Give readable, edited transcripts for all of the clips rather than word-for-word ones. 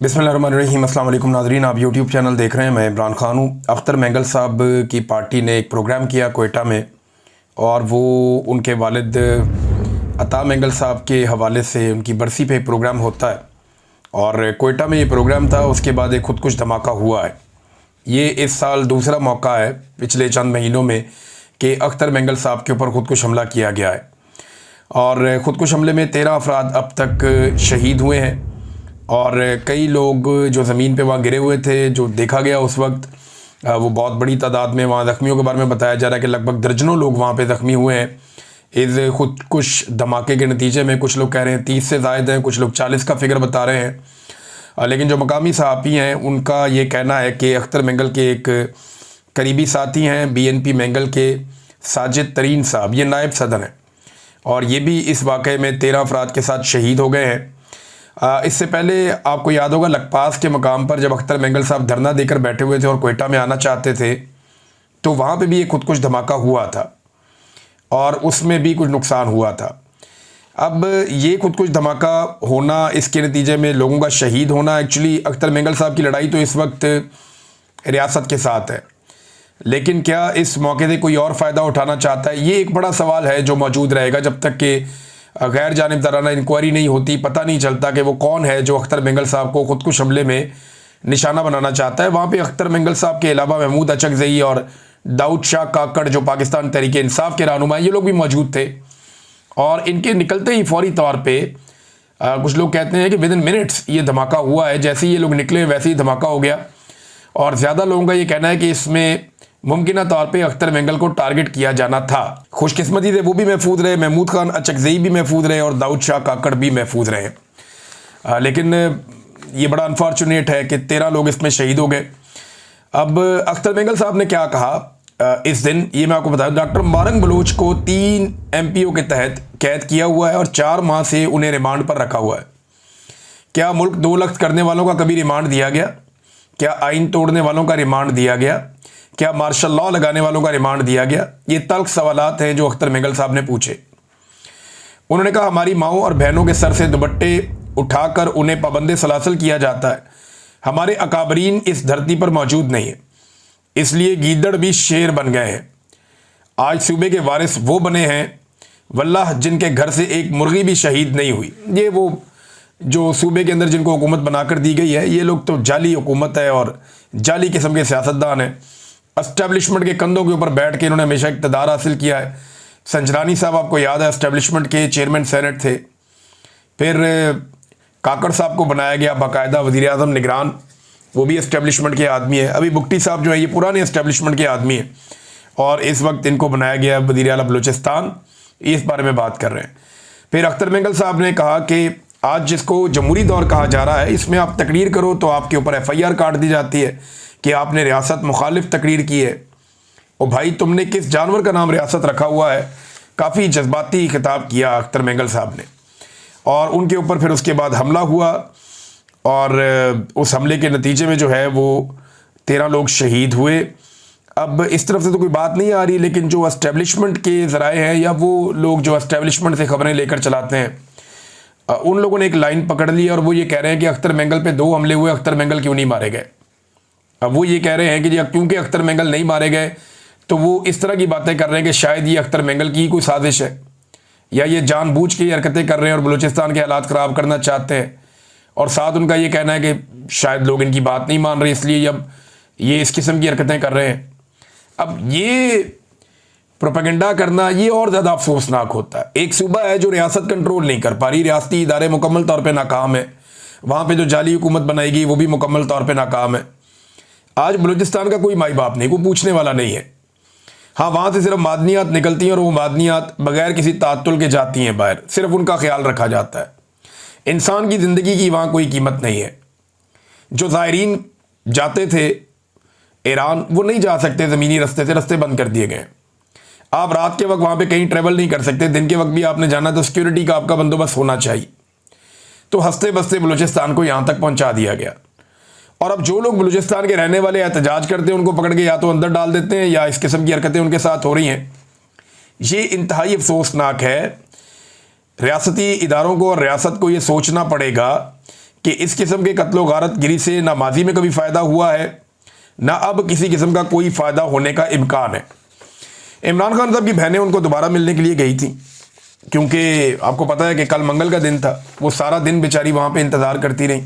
बिस्मिल्लाहिर्रहमानिर्रहीम। अस्सलाम वालेकुम नाज़रीन, आप यूट्यूब चैनल देख रहे हैं। मैं इमरान ख़ान हूँ। अख्तर मेंगल साहब की पार्टी ने एक प्रोग्राम किया कोयटा में, और वो उनके वालिद अता मेंगल साहब के हवाले से उनकी बरसी पे प्रोग्राम होता है, और कोयटा में ये प्रोग्राम था। उसके बाद एक खुदकुश धमाका हुआ है। ये इस साल दूसरा मौका है पिछले चंद महीनों में कि अख्तर मेंगल साहब के ऊपर खुदकुश हमला किया गया है, और ख़ुदकुश हमले में 13 अफराद अब तक शहीद हुए हैं, और कई लोग जो ज़मीन पे वहाँ गिरे हुए थे, जो देखा गया उस वक्त, वो बहुत बड़ी तादाद में। वहाँ ज़ख्मियों के बारे में बताया जा रहा है कि लगभग दर्जनों लोग वहाँ पे ज़ख्मी हुए हैं इस ख़ुदकुश धमाके के नतीजे में। कुछ लोग कह रहे हैं 30 से ज़ायद हैं, कुछ लोग 40 का फिगर बता रहे हैं। लेकिन जो मकामी सहाफ़ी हैं उनका ये कहना है कि अख्तर मेंगल के एक करीबी साथी हैं BNP मेंगल के साजिद तरीन साहब, ये नायब सदर हैं, और ये भी इस वाक़े में 13 अफराद के साथ शहीद हो गए हैं। इससे पहले आपको याद होगा लखपास के मकाम पर जब अख्तर मेंगल साहब धरना देकर बैठे हुए थे और कोयटा में आना चाहते थे, तो वहाँ पे भी एक खुदकुश धमाका हुआ था, और उसमें भी कुछ नुकसान हुआ था। अब ये खुदकुश धमाका होना, इसके नतीजे में लोगों का शहीद होना, एक्चुअली अख्तर मेंगल साहब की लड़ाई तो इस वक्त रियासत के साथ है, लेकिन क्या इस मौके से कोई और फ़ायदा उठाना चाहता है? ये एक बड़ा सवाल है जो मौजूद रहेगा जब तक कि गैर जानिबदाराना इंक्वायरी नहीं होती। पता नहीं चलता कि वो कौन है जो अख्तर मेंगल साहब को खुदकुश हमले में निशाना बनाना चाहता है। वहाँ पे अख्तर मेंगल साहब के अलावा महमूद अचकज़ई और दाऊद शाह काकड़, जो पाकिस्तान तहरीक इंसाफ के रहनुमा, ये लोग भी मौजूद थे, और इनके निकलते ही फौरी तौर पर कुछ लोग कहते हैं कि विद इन मिनट्स ये धमाका हुआ है। जैसे ही ये लोग निकले वैसे ही धमाका हो गया, और ज़्यादा लोगों का ये कहना है कि इसमें मुमकिन तौर पे अख्तर मेंगल को टारगेट किया जाना था। खुशकिस्मती से वो भी महफूज रहे, महमूद खान अचकज़ई भी महफूज रहे, और दाऊद शाह काकड़ भी महफूज रहे। लेकिन ये बड़ा अनफॉर्चुनेट है कि 13 लोग इसमें शहीद हो गए। अब अख्तर मेंगल साहब ने क्या कहा इस दिन, ये मैं आपको बता दूं। डॉक्टर मुबारक बलोच को 3 MPO के तहत कैद किया हुआ है, और 4 माह से उन्हें रिमांड पर रखा हुआ है। क्या मुल्क 2 लख्त करने वालों का कभी रिमांड दिया गया? क्या आइन तोड़ने वालों का रिमांड दिया गया? क्या मार्शल लॉ लगाने वालों का रिमांड दिया गया? ये तल्ख सवालात हैं जो अख्तर मेंगल साहब ने पूछे। उन्होंने कहा हमारी माओं और बहनों के सर से दुपट्टे उठाकर उन्हें पाबंदे सलासल किया जाता है। हमारे अकाबरीन इस धरती पर मौजूद नहीं है, इसलिए गीदड़ भी शेर बन गए हैं। आज सूबे के वारिस वो बने हैं वल्लाह जिनके घर से एक मुर्गी भी शहीद नहीं हुई। ये वो जो सूबे के अंदर जिनको हुकूमत बनाकर दी गई है, ये लोग तो जाली हुकूमत है और जाली किस्म के सियासतदान हैं। एस्टेब्लिशमेंट के कंधों के ऊपर बैठ के इन्होंने हमेशा इक़्तिदार हासिल किया है। संजरानी साहब आपको याद है एस्टेब्लिशमेंट के चेयरमैन सेनेट थे। फिर काकड़ साहब को बनाया गया बाकायदा वज़ीर आज़म निगरान, वो भी एस्टेब्लिशमेंट के आदमी है। अभी बुगटी साहब जो है ये पुराने एस्टेब्लिशमेंट के आदमी है, और इस वक्त इनको बनाया गया वज़ीर आला बलूचिस्तान। इस बारे में बात कर रहे हैं। फिर अख्तर मेंगल साहब ने कहा कि आज जिसको जमहूरी दौर कहा जा रहा है, इसमें आप तकरीर करो तो आपके ऊपर FIR काट दी जाती है कि आपने रियासत मुखालिफ तकरीर की है। और भाई तुमने किस जानवर का नाम रियासत रखा हुआ है? काफ़ी जज्बाती खिताब किया अख्तर मेंगल साहब ने, और उनके ऊपर फिर उसके बाद हमला हुआ, और उस हमले के नतीजे में जो है वो 13 लोग शहीद हुए। अब इस तरफ से तो कोई बात नहीं आ रही, लेकिन जो एस्टेब्लिशमेंट के ज़राए हैं या वो लोग जो एस्टेब्लिशमेंट से खबरें लेकर चलाते हैं, उन लोगों ने एक लाइन पकड़ ली, और वो ये कह रहे हैं कि अख्तर मेंगल पे 2 हमले हुए, अख्तर मेंगल क्यों नहीं मारे गए? अब वो ये कह रहे हैं कि क्योंकि अख्तर मेंगल नहीं मारे गए, तो वो इस तरह की बातें कर रहे हैं कि शायद ये अख्तर मेंगल की कोई साजिश है, या ये जानबूझ के हरकतें कर रहे हैं और बलूचिस्तान के हालात ख़राब करना चाहते हैं। और साथ उनका ये कहना है कि शायद लोग इनकी बात नहीं मान रहे, इसलिए अब ये इस किस्म की हरकतें कर रहे हैं। अब ये प्रोपेगेंडा करना ये और ज़्यादा अफसोसनाक होता है। एक सूबा है जो रियासत कंट्रोल नहीं कर पा रही, रियासती इदारे मुकम्मल तौर पर नाकाम है, वहाँ पर जो जाली हुकूमत बनाएगी वो भी मुकम्मल तौर पर नाकाम है। आज बलूचिस्तान का कोई माई बाप नहीं, कोई पूछने वाला नहीं है। हाँ, वहाँ से सिर्फ मादनियात निकलती हैं, और वो मादनियात बगैर किसी तातुल के जाती हैं बाहर, सिर्फ उनका ख्याल रखा जाता है। इंसान की ज़िंदगी की वहाँ कोई कीमत नहीं है। जो ज़ायरीन जाते थे ईरान, वो नहीं जा सकते ज़मीनी रास्ते से, रास्ते बंद कर दिए गए। आप रात के वक्त वहाँ पे कहीं ट्रेवल नहीं कर सकते, दिन के वक्त भी आपने जाना तो सिक्योरिटी का आपका बंदोबस्त होना चाहिए। तो हंसते बसते बलूचिस्तान को यहाँ तक पहुँचा दिया गया। और अब जो लोग बलूचिस्तान के रहने वाले एहतजाज करते हैं, उनको पकड़ के या तो अंदर डाल देते हैं, या इस किस्म की हरकतें उनके साथ हो रही हैं। ये इंतहाई अफसोसनाक है। रियासती इदारों को और रियासत को ये सोचना पड़ेगा कि इस किस्म के कत्लो गारत गिरी से ना माजी में कभी फ़ायदा हुआ है, ना अब किसी किस्म का कोई फ़ायदा होने का इम्कान है। इमरान खान साहब की बहनें उनको दोबारा मिलने के लिए गई थी, क्योंकि आपको पता है कि कल मंगल का दिन था। वो सारा दिन बेचारी वहाँ पे इंतज़ार करती रही,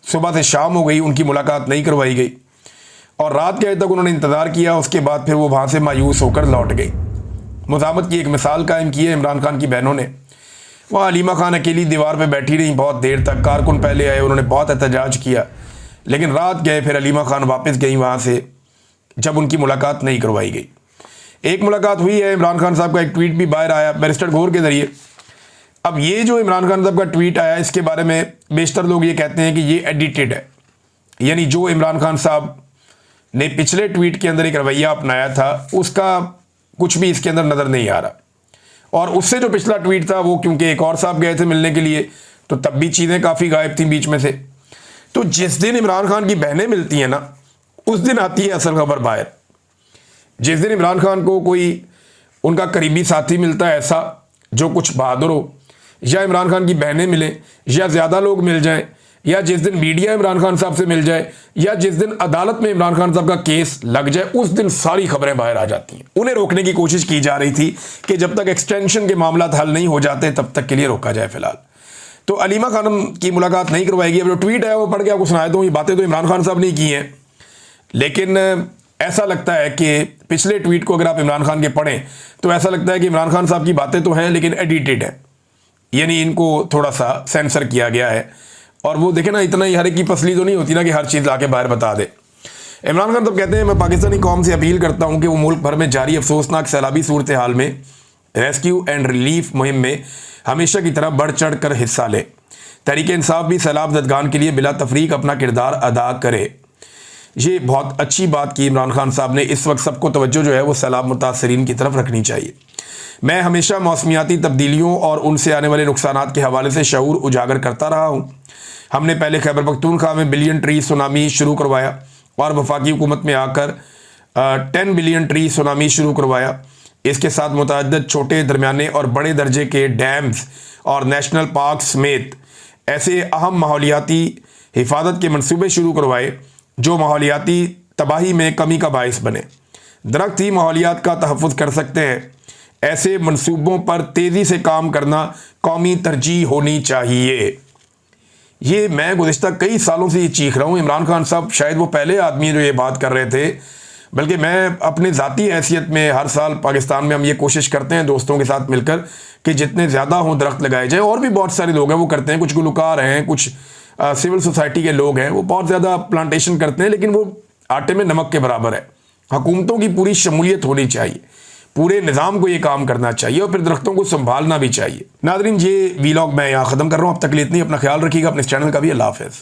सुबह से शाम हो गई, उनकी मुलाकात नहीं करवाई गई और रात के तक उन्होंने इंतज़ार किया। उसके बाद फिर वो वहाँ से मायूस होकर लौट गई। मुज़ाहमत की एक मिसाल कायम की है इमरान खान की बहनों ने। वहाँ अलीमा खान अकेली दीवार पे बैठी रही बहुत देर तक। कारकुन पहले आए, उन्होंने बहुत एहतजाज किया, लेकिन रात गए फिर अलीमा खान वापस गई वहाँ से, जब उनकी मुलाकात नहीं करवाई गई। एक मुलाकात हुई है, इमरान खान साहब का एक ट्वीट भी बाहर आया बैरिस्टर गौर के ज़रिए। अब ये जो इमरान खान साहब का ट्वीट आया, इसके बारे में बेशतर लोग ये कहते हैं कि ये एडिटेड है, यानी जो इमरान खान साहब ने पिछले ट्वीट के अंदर एक रवैया अपनाया था उसका कुछ भी इसके अंदर नज़र नहीं आ रहा। और उससे जो पिछला ट्वीट था वो क्योंकि एक और साहब गए थे मिलने के लिए, तो तब भी चीज़ें काफ़ी गायब थी बीच में से। तो जिस दिन इमरान खान की बहनें मिलती हैं ना, उस दिन आती है असल खबर बाहर। जिस दिन इमरान खान को कोई उनका करीबी साथी मिलता है ऐसा जो कुछ बहादुर हो, या इमरान खान की बहनें मिलें, या ज़्यादा लोग मिल जाएं, या जिस दिन मीडिया इमरान खान साहब से मिल जाए, या जिस दिन अदालत में इमरान खान साहब का केस लग जाए, उस दिन सारी खबरें बाहर आ जाती हैं। उन्हें रोकने की कोशिश की जा रही थी कि जब तक एक्सटेंशन के मामला हल नहीं हो जाते तब तक के लिए रोका जाए फिलहाल। तो अलीमा खानम की मुलाकात नहीं करवाएगी। अब जो ट्वीट है वो पढ़ के आपको सुनाया दूँ, ये बातें तो इमरान खान साहब ने की हैं, लेकिन ऐसा लगता है कि पिछले ट्वीट को अगर आप इमरान खान के पढ़ें तो ऐसा लगता है कि इमरान खान साहब की बातें तो हैं लेकिन एडिटेड है, यानी इनको थोड़ा सा सेंसर किया गया है। और वो देखे ना, इतना ही हर एक की पसली तो नहीं होती ना कि हर चीज़ लाके बाहर बता दे। इमरान खान तब कहते हैं, मैं पाकिस्तानी कौम से अपील करता हूँ कि वो मुल्क भर में जारी अफसोसनाक सैलाबी सूरत हाल में रेस्क्यू एंड रिलीफ मुहिम में हमेशा की तरह बढ़ चढ़ कर हिस्सा ले। तहरीक इंसाफ भी सैलाब ज़दगान के लिए बिला तफरीक अपना किरदार अदा करे। ये बहुत अच्छी बात की इमरान खान साहब ने। इस वक्त सबको तवज्जो जो है वो सैलाब मुतासरीन की तरफ रखनी चाहिए। मैं हमेशा मौसमियाती तब्दीलियों और उनसे आने वाले नुकसानात के हवाले से शऊर उजागर करता रहा हूँ। हमने पहले खैबर पख्तूनख्वा में बिलियन ट्री सुनामी शुरू करवाया और वफाकी हुकूमत में आकर 10 बिलियन ट्री सुनामी शुरू करवाया। इसके साथ मुतअद्दिद छोटे, दरमियाने और बड़े दर्जे के डैम्स और नेशनल पार्क समेत ऐसे अहम माहौलियाती हिफाजत के मनसूबे शुरू करवाए जो माहौलियाती तबाही में कमी का बायस बने। दरख्त ही माहौलियात का तहफ़्फ़ुज़ कर सकते हैं। ऐसे मनसूबों पर तेज़ी से काम करना कौमी तरजीह होनी चाहिए। ये मैं गुज़िश्ता कई सालों से ये चीख रहा हूँ। इमरान खान साहब शायद वो पहले आदमी हैं जो ये बात कर रहे थे, बल्कि मैं अपने ज़ाती हैसियत में हर साल पाकिस्तान में हम ये कोशिश करते हैं दोस्तों के साथ मिलकर कि जितने ज़्यादा हों दरख्त लगाए जाए। और भी बहुत सारे लोग हैं वो करते हैं, कुछ गुलकार हैं, कुछ सिविल सोसाइटी के लोग हैं, वो बहुत ज़्यादा प्लांटेशन करते हैं, लेकिन वो आटे में नमक के बराबर है। हुकूमतों की पूरी शमूलियत होनी चाहिए, पूरे निज़ाम को ये काम करना चाहिए और फिर दरख्तों को संभालना भी चाहिए। नाज़रीन, ये वीलॉग मैं यहाँ ख़त्म कर रहा हूँ। अब तक के लिए इतनी, अपना ख्याल रखिएगा, अपने चैनल का भी। अल्लाह हाफ़िज़।